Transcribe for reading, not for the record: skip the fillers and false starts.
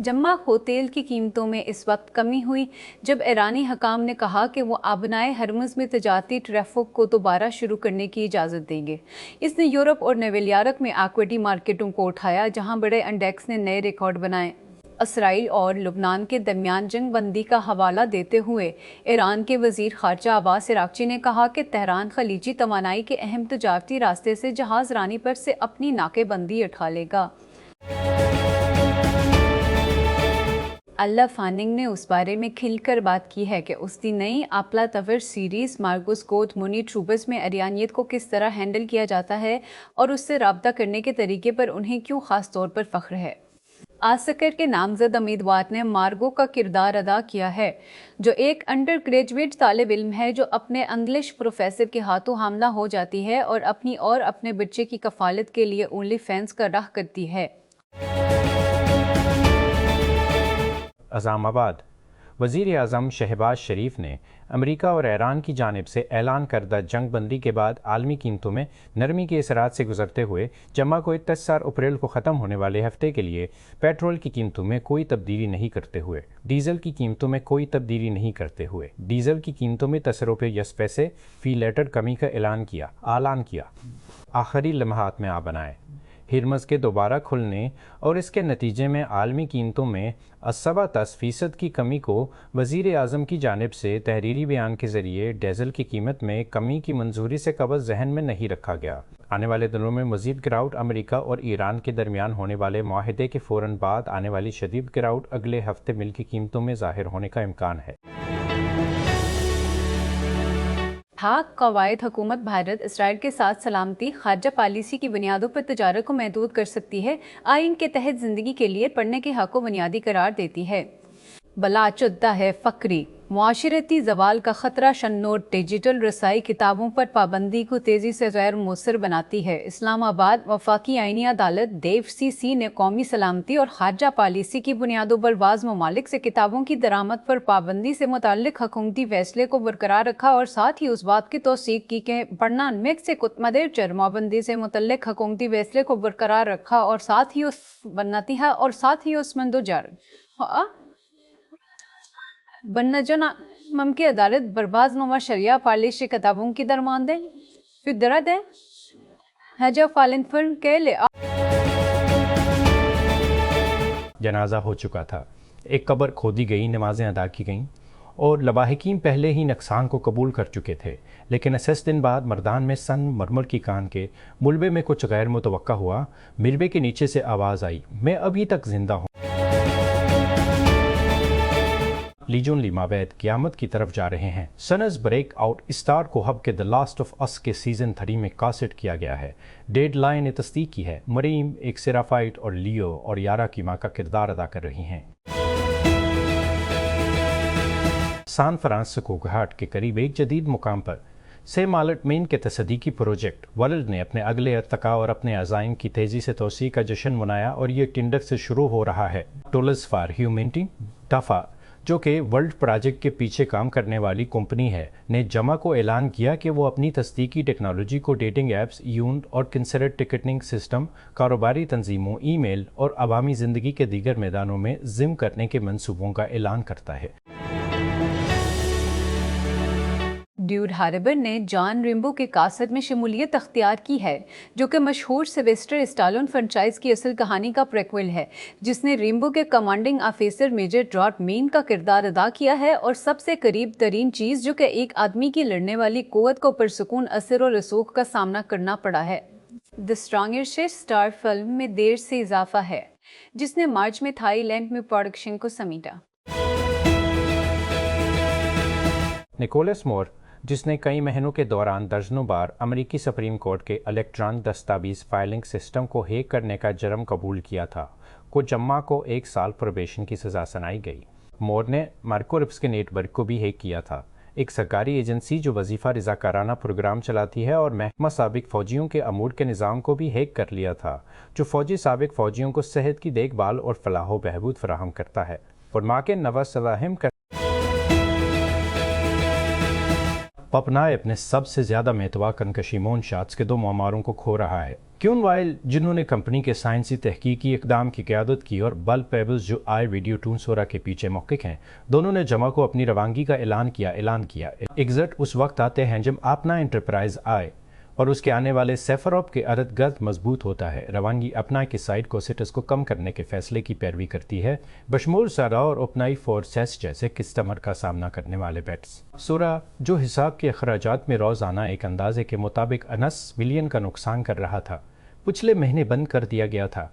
جمع خود تیل کی قیمتوں میں اس وقت کمی ہوئی جب ایرانی حکام نے کہا کہ وہ آبنائے ہرمز میں تجارتی ٹریفک کو دوبارہ شروع کرنے کی اجازت دیں گے۔ اس نے یورپ اور نیول یارک میں ایکویٹی مارکیٹوں کو اٹھایا جہاں بڑے انڈیکس نے نئے ریکارڈ بنائے۔ اسرائیل اور لبنان کے درمیان جنگ بندی کا حوالہ دیتے ہوئے ایران کے وزیر خارجہ عباس عراقچی نے کہا کہ تہران خلیجی توانائی کے اہم تجارتی راستے سے جہاز رانی پر سے اپنی ناکے بندی اٹھا لے گا۔ اللہ فاننگ نے اس بارے میں کھل کر بات کی ہے کہ اس کی نئی آپلا تور سیریز مارگوس گوت مونی ٹروبس میں اریانیت کو کس طرح ہینڈل کیا جاتا ہے اور اس سے رابطہ کرنے کے طریقے پر انہیں کیوں خاص طور پر فخر ہے۔ آسکر کے نامزد امیدوار نے مارگو کا کردار ادا کیا ہے جو ایک انڈر گریجویٹ طالب علم ہے جو اپنے انگلش پروفیسر کے ہاتھوں حاملہ ہو جاتی ہے اور اپنے بچے کی کفالت کے لیے اونلی فینس کا راہ کرتی ہے۔ اسلام آباد۔ وزیر اعظم شہباز شریف نے امریکہ اور ایران کی جانب سے اعلان کردہ جنگ بندی کے بعد عالمی قیمتوں میں نرمی کے اثرات سے گزرتے ہوئے جمعہ کو 29 اپریل کو ختم ہونے والے ہفتے کے لیے پیٹرول کی قیمتوں میں کوئی تبدیلی نہیں کرتے ہوئے ڈیزل کی قیمتوں میں کوئی تبدیلی نہیں کرتے ہوئے ڈیزل کی قیمتوں میں 10 پیسے فی لیٹر کمی کا اعلان کیا۔ آخری لمحات میں بنائے ہرمز کے دوبارہ کھلنے اور اس کے نتیجے میں عالمی قیمتوں میں 10% کی کمی کو وزیر اعظم کی جانب سے تحریری بیان کے ذریعے ڈیزل کی قیمت میں کمی کی منظوری سے قبل ذہن میں نہیں رکھا گیا۔ آنے والے دنوں میں مزید گراوٹ امریکہ اور ایران کے درمیان ہونے والے معاہدے کے فوراً بعد آنے والی شدید گراوٹ اگلے ہفتے مل کی قیمتوں میں ظاہر ہونے کا امکان ہے۔ قواعد حکومت بھارت اسرائیل کے ساتھ سلامتی خارجہ پالیسی کی بنیادوں پر تجارت کو محدود کر سکتی ہے، آئین کے تحت زندگی کے لیے پڑھنے کے حق کو بنیادی قرار دیتی ہے۔ بلا چدہ ہے فقری، معاشرتی زوال کا خطرہ شنور ڈیجیٹل رسائی کتابوں پر پابندی کو تیزی سے غیر مؤثر بناتی ہے۔ اسلام آباد۔ وفاقی آئینی عدالت دیو سی سی نے قومی سلامتی اور خارجہ پالیسی کی بنیادوں پر بعض ممالک سے کتابوں کی درآمد پر پابندی سے متعلق حکومتی فیصلے کو برقرار رکھا اور ساتھ ہی اس بات کی توثیق کی کہ پڑھنا میکسیکو مدرچر پابندی سے متعلق حکومتی فیصلے کو برقرار رکھا اور ساتھ ہی اس مندوجار بنجنا ممکن عدالت برباز نما شریعہ پالیسی کتابوں کی درمان دیں پھر درد ہے حجا فالن فرن کے لئے جنازہ ہو چکا تھا، ایک قبر کھودی گئی، نمازیں ادا کی گئیں اور لواحقین پہلے ہی نقصان کو قبول کر چکے تھے، لیکن 8 دن بعد مردان میں سن مرمر کی کان کے ملبے میں کچھ غیر متوقع ہوا۔ ملبے کے نیچے سے آواز آئی، میں ابھی تک زندہ ہوں۔ لیجون لیماویت قیامت کی طرف جا رہے ہیں۔ سنز بریک آؤٹ اسٹار کو ہب کے دی لاسٹ آف اس کے سیزن 3 میں کاسٹ کیا گیا ہے۔ ڈیڈ لائن نے تصدیق کی ہے، مریم ایک سیرافائٹ اور لیو اور یارا کی ماں کا کردار ادا کر رہی ہیں۔ سان فرانسسکو گھاٹ کے قریب ایک جدید مقام پر سیم آلٹ مین کے تصدیقی پروجیکٹ ورلڈ نے اپنے اگلے ارتقاء اور اپنے عزائم کی تیزی سے توسیع کا جشن منایا اور یہ ٹنڈر سے شروع ہو رہا ہے۔ ٹولز فار ہیومینٹی ٹافا جو کہ ورلڈ پروجیکٹ کے پیچھے کام کرنے والی کمپنی ہے، نے جمعہ کو اعلان کیا کہ وہ اپنی تصدیقی ٹیکنالوجی کو ڈیٹنگ ایپس، یونٹ اور کنسرٹ ٹکٹنگ سسٹم، کاروباری تنظیموں، ای میل اور عوامی زندگی کے دیگر میدانوں میں ضم کرنے کے منصوبوں کا اعلان کرتا ہے۔ ڈیوڈ ہاربر نے جان ریمبو کے کاسٹ میں شمولیت اختیار کی ہے جو کہ مشہور سلویسٹر اسٹالون فرنچائز کی اصل کہانی کا پریکول ہے، جس نے ریمبو کے کمانڈنگ آفیسر میجر ڈراٹ مین کا کردار ادا کیا ہے اور سب سے قریب ترین چیز جو کہ ایک آدمی کی لڑنے والی قوت کو پرسکون اثر و رسوخ کا سامنا کرنا پڑا ہے۔ دی اسٹرانگسٹ اسٹار فلم میں دیر سے اضافہ ہے جس نے مارچ میں تھائی لینڈ میں پروڈکشن کو سمیٹا۔ نکولس مور، جس نے کئی مہینوں کے دوران درجنوں بار امریکی سپریم کورٹ کے الیکٹرانک دستاویز فائلنگ سسٹم کو ہیک کرنے کا جرم قبول کیا تھا، کو جمعہ کو 1 سال پروبیشن کی سزا سنائی گئی۔ مور نے مارکو ربس کے نیٹ ورک کو بھی ہیک کیا تھا، ایک سرکاری ایجنسی جو وظیفہ رضاکارانہ پروگرام چلاتی ہے، اور محکمہ سابق فوجیوں کے امور کے نظام کو بھی ہیک کر لیا تھا، جو فوجی سابق فوجیوں کو صحت کی دیکھ بھال اور فلاح و بہبود فراہم کرتا ہے۔ اور ماں کے نوا سلاہم کر پپنائے اپنے سب سے زیادہ میتوا کنکشی مون شاٹس کے 2 معماروں کو کھو رہا ہے۔ کیون وائل، جنہوں نے کمپنی کے سائنسی تحقیقی اقدام کی قیادت کی، اور بل پیبلز جو آئی ویڈیو ٹونسورا کے پیچھے محقق ہیں، دونوں نے جمعہ کو اپنی روانگی کا اعلان کیا۔ ایگزٹ اس وقت آتے ہیں جب اپنا انٹرپرائز آئے اور اس کے آنے والے سیفروپ کے ارد گرد مضبوط ہوتا ہے۔ روانگی اپنا کے سائٹ کوسٹس کو کم کرنے کے فیصلے کی پیروی کرتی ہے، بشمول سارا اور اوپنائی فورسیس جیسے کسٹمر کا سامنا کرنے والے بیٹس۔ سورا، جو حساب کے اخراجات میں روزانہ ایک اندازے کے مطابق 90 ملین کا نقصان کر رہا تھا، پچھلے مہینے بند کر دیا گیا تھا